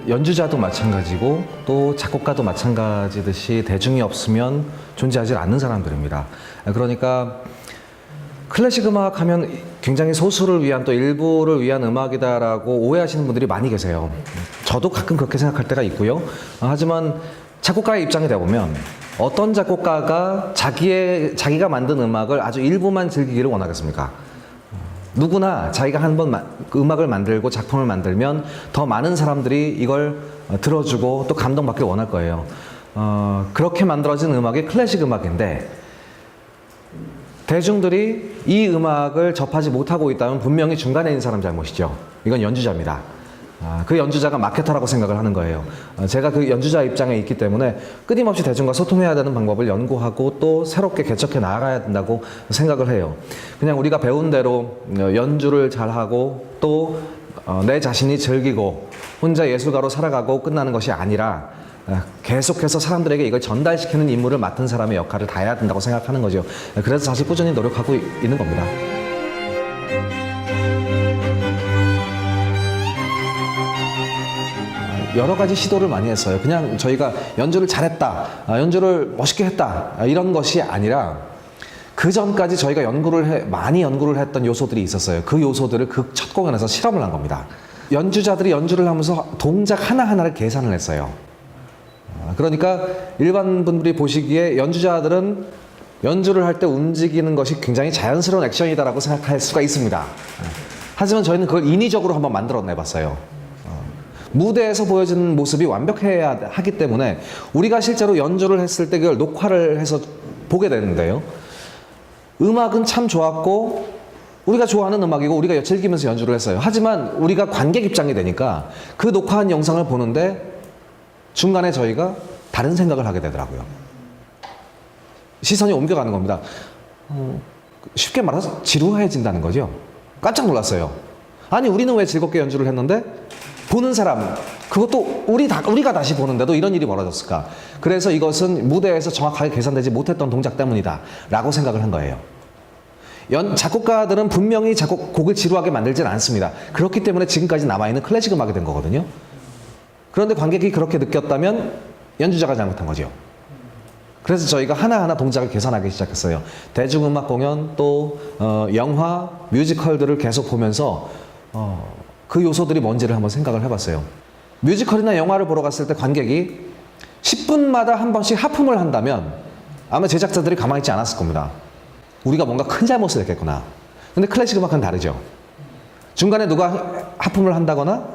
연주자도 마찬가지고 또 작곡가도 마찬가지듯이 대중이 없으면 존재하지 않는 사람들입니다. 그러니까 클래식 음악 하면 굉장히 소수를 위한 또 일부를 위한 음악이다라고 오해하시는 분들이 많이 계세요. 저도 가끔 그렇게 생각할 때가 있고요. 하지만 작곡가의 입장에 되어보면 어떤 작곡가가 자기가 만든 음악을 아주 일부만 즐기기를 원하겠습니까? 누구나 자기가 한번 음악을 만들고 작품을 만들면 더 많은 사람들이 이걸 들어주고 또 감동받길 원할 거예요. 그렇게 만들어진 음악이 클래식 음악인데 대중들이 이 음악을 접하지 못하고 있다면 분명히 중간에 있는 사람 잘못이죠. 이건 연주자입니다. 그 연주자가 마케터라고 생각을 하는 거예요. 제가 그 연주자 입장에 있기 때문에 끊임없이 대중과 소통해야 되는 방법을 연구하고 또 새롭게 개척해 나아가야 된다고 생각을 해요. 그냥 우리가 배운 대로 연주를 잘하고 또 내 자신이 즐기고 혼자 예술가로 살아가고 끝나는 것이 아니라 계속해서 사람들에게 이걸 전달시키는 임무를 맡은 사람의 역할을 다해야 된다고 생각하는 거죠. 그래서 사실 꾸준히 노력하고 있는 겁니다. 여러 가지 시도를 많이 했어요. 그냥 저희가 연주를 잘했다, 연주를 멋있게 했다, 이런 것이 아니라 그 전까지 저희가 많이 연구를 했던 요소들이 있었어요. 그 요소들을 그 첫 공연에서 실험을 한 겁니다. 연주자들이 연주를 하면서 동작 하나하나를 계산을 했어요. 그러니까 일반 분들이 보시기에 연주자들은 연주를 할 때 움직이는 것이 굉장히 자연스러운 액션이다라고 생각할 수가 있습니다. 하지만 저희는 그걸 인위적으로 한번 만들어내 봤어요. 무대에서 보여지는 모습이 완벽해야 하기 때문에 우리가 실제로 연주를 했을 때 그걸 녹화를 해서 보게 되는데요. 음악은 참 좋았고 우리가 좋아하는 음악이고 우리가 즐기면서 연주를 했어요. 하지만 우리가 관객 입장이 되니까 그 녹화한 영상을 보는데 중간에 저희가 다른 생각을 하게 되더라고요. 시선이 옮겨가는 겁니다. 쉽게 말해서 지루해진다는 거죠. 깜짝 놀랐어요. 아니 우리는 왜 즐겁게 연주를 했는데 보는 사람, 그것도 우리가 다시 보는데도 이런 일이 벌어졌을까? 그래서 이것은 무대에서 정확하게 계산되지 못했던 동작 때문이다 라고 생각을 한 거예요. 작곡가들은 분명히 곡을 지루하게 만들진 않습니다. 그렇기 때문에 지금까지 남아있는 클래식 음악이 된 거거든요. 그런데 관객이 그렇게 느꼈다면 연주자가 잘못한 거죠. 그래서 저희가 하나하나 동작을 계산하기 시작했어요. 대중음악 공연 또 영화, 뮤지컬들을 계속 보면서 그 요소들이 뭔지를 한번 생각을 해봤어요. 뮤지컬이나 영화를 보러 갔을 때 관객이 10분마다 한 번씩 하품을 한다면 아마 제작자들이 가만히 있지 않았을 겁니다. 우리가 뭔가 큰 잘못을 했겠구나. 근데 클래식 음악은 다르죠. 중간에 누가 하품을 한다거나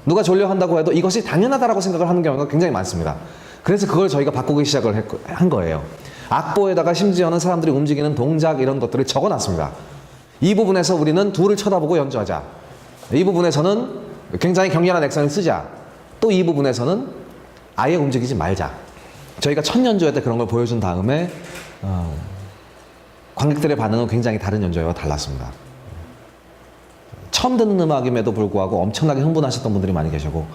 누가 졸려 한다고 해도 이것이 당연하다라고 생각을 하는 경우가 굉장히 많습니다. 그래서 그걸 저희가 바꾸기 시작을 한 거예요. 악보에다가 심지어는 사람들이 움직이는 동작 이런 것들을 적어놨습니다. 이 부분에서 우리는 둘을 쳐다보고 연주하자. 이 부분에서는 굉장히 격렬한 액션을 쓰자. 또 이 부분에서는 아예 움직이지 말자. 저희가 첫 연주회 때 그런 걸 보여준 다음에 관객들의 반응은 굉장히 다른 연주회와 달랐습니다. 처음 듣는 음악임에도 불구하고 엄청나게 흥분하셨던 분들이 많이 계시고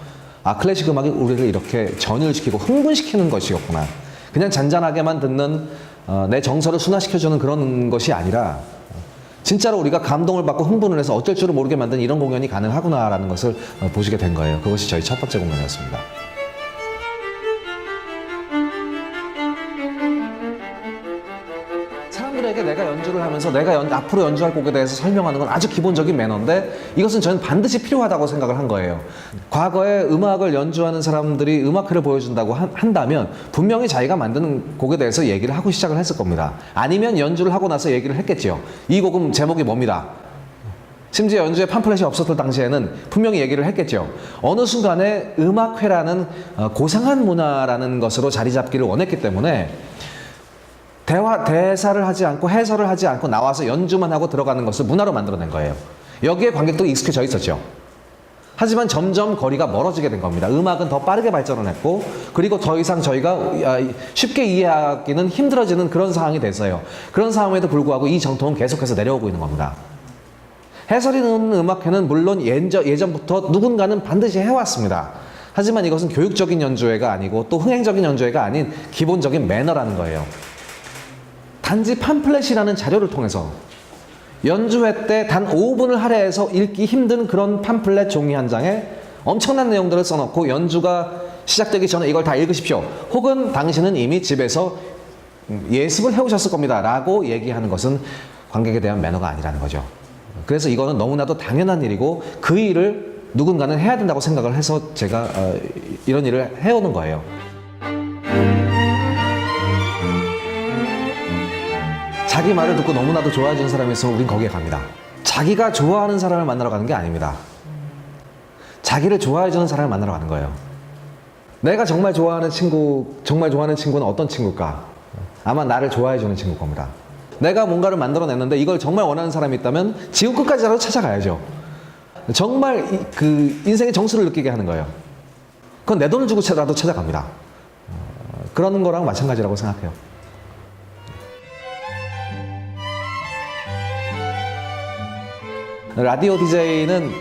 클래식 음악이 우리를 이렇게 전율시키고 흥분시키는 것이었구나. 그냥 잔잔하게만 듣는 내 정서를 순화시켜주는 그런 것이 아니라 진짜로 우리가 감동을 받고 흥분을 해서 어쩔 줄을 모르게 만든 이런 공연이 가능하구나라는 것을 보시게 된 거예요. 그것이 저희 첫 번째 공연이었습니다. 사람들에게 내가 연주를 하면서 내가 앞으로 연주할 곡에 대해서 설명하는 건 아주 기본적인 매너인데 이것은 저는 반드시 필요하다고 생각을 한 거예요. 과거에 음악을 연주하는 사람들이 음악회를 보여준다고 한다면 분명히 자기가 만드는 곡에 대해서 얘기를 하고 시작을 했을 겁니다. 아니면 연주를 하고 나서 얘기를 했겠죠. 이 곡은 제목이 뭡니다. 심지어 연주에 팜플렛이 없었을 당시에는 분명히 얘기를 했겠죠. 어느 순간에 음악회라는 고상한 문화라는 것으로 자리 잡기를 원했기 때문에 대사를 하지 않고 해설을 하지 않고 나와서 연주만 하고 들어가는 것을 문화로 만들어낸 거예요. 여기에 관객들이 익숙해져 있었죠. 하지만 점점 거리가 멀어지게 된 겁니다. 음악은 더 빠르게 발전을 했고 그리고 더 이상 저희가 쉽게 이해하기는 힘들어지는 그런 상황이 됐어요. 그런 상황에도 불구하고 이 정통은 계속해서 내려오고 있는 겁니다. 해설이 넣는 음악회는 물론 예전부터 누군가는 반드시 해왔습니다. 하지만 이것은 교육적인 연주회가 아니고 또 흥행적인 연주회가 아닌 기본적인 매너라는 거예요. 단지 팜플렛이라는 자료를 통해서 연주회 때 단 5분을 할애해서 읽기 힘든 그런 팜플렛 종이 한 장에 엄청난 내용들을 써놓고 연주가 시작되기 전에 이걸 다 읽으십시오. 혹은 당신은 이미 집에서 예습을 해오셨을 겁니다. 라고 얘기하는 것은 관객에 대한 매너가 아니라는 거죠. 그래서 이거는 너무나도 당연한 일이고 그 일을 누군가는 해야 된다고 생각을 해서 제가 이런 일을 해오는 거예요. 자기 말을 듣고 너무나도 좋아해 주는 사람이 있으면 우린 거기에 갑니다. 자기가 좋아하는 사람을 만나러 가는 게 아닙니다. 자기를 좋아해 주는 사람을 만나러 가는 거예요. 내가 정말 좋아하는 친구는 어떤 친구일까? 아마 나를 좋아해 주는 친구일 겁니다. 내가 뭔가를 만들어냈는데 이걸 정말 원하는 사람이 있다면 지구 끝까지라도 찾아가야죠. 정말 그 인생의 정수를 느끼게 하는 거예요. 그건 내 돈을 주고라도 찾아갑니다. 그런 거랑 마찬가지라고 생각해요. 라디오 DJ는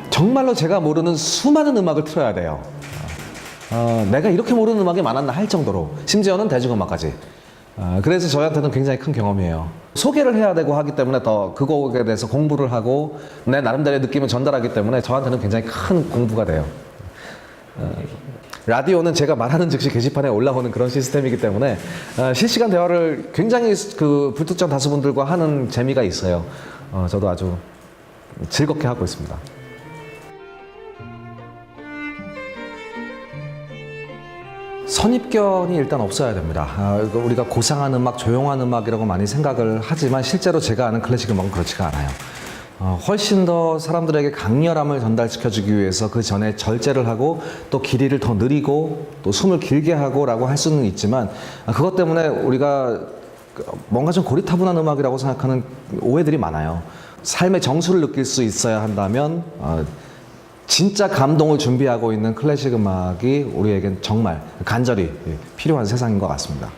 정말로 제가 모르는 수많은 음악을 틀어야 돼요. 내가 이렇게 모르는 음악이 많았나 할 정도로, 심지어는 대중음악까지. 그래서 저한테는 굉장히 큰 경험이에요. 소개를 해야 되고 하기 때문에 더 그 곡에 대해서 공부를 하고 내 나름대로의 느낌을 전달하기 때문에 저한테는 굉장히 큰 공부가 돼요. 라디오는 제가 말하는 즉시 게시판에 올라오는 그런 시스템이기 때문에 실시간 대화를 굉장히 그 불특정 다수분들과 하는 재미가 있어요. 저도 아주 즐겁게 하고 있습니다. 선입견이 일단 없어야 됩니다. 우리가 고상한 음악, 조용한 음악이라고 많이 생각을 하지만 실제로 제가 아는 클래식 음악은 그렇지가 않아요. 훨씬 더 사람들에게 강렬함을 전달시켜주기 위해서 그 전에 절제를 하고 또 길이를 더 느리고 또 숨을 길게 하고 라고 할 수는 있지만 그것 때문에 우리가 뭔가 좀 고리타분한 음악이라고 생각하는 오해들이 많아요. 삶의 정수를 느낄 수 있어야 한다면 진짜 감동을 준비하고 있는 클래식 음악이 우리에겐 정말 간절히 필요한 세상인 것 같습니다.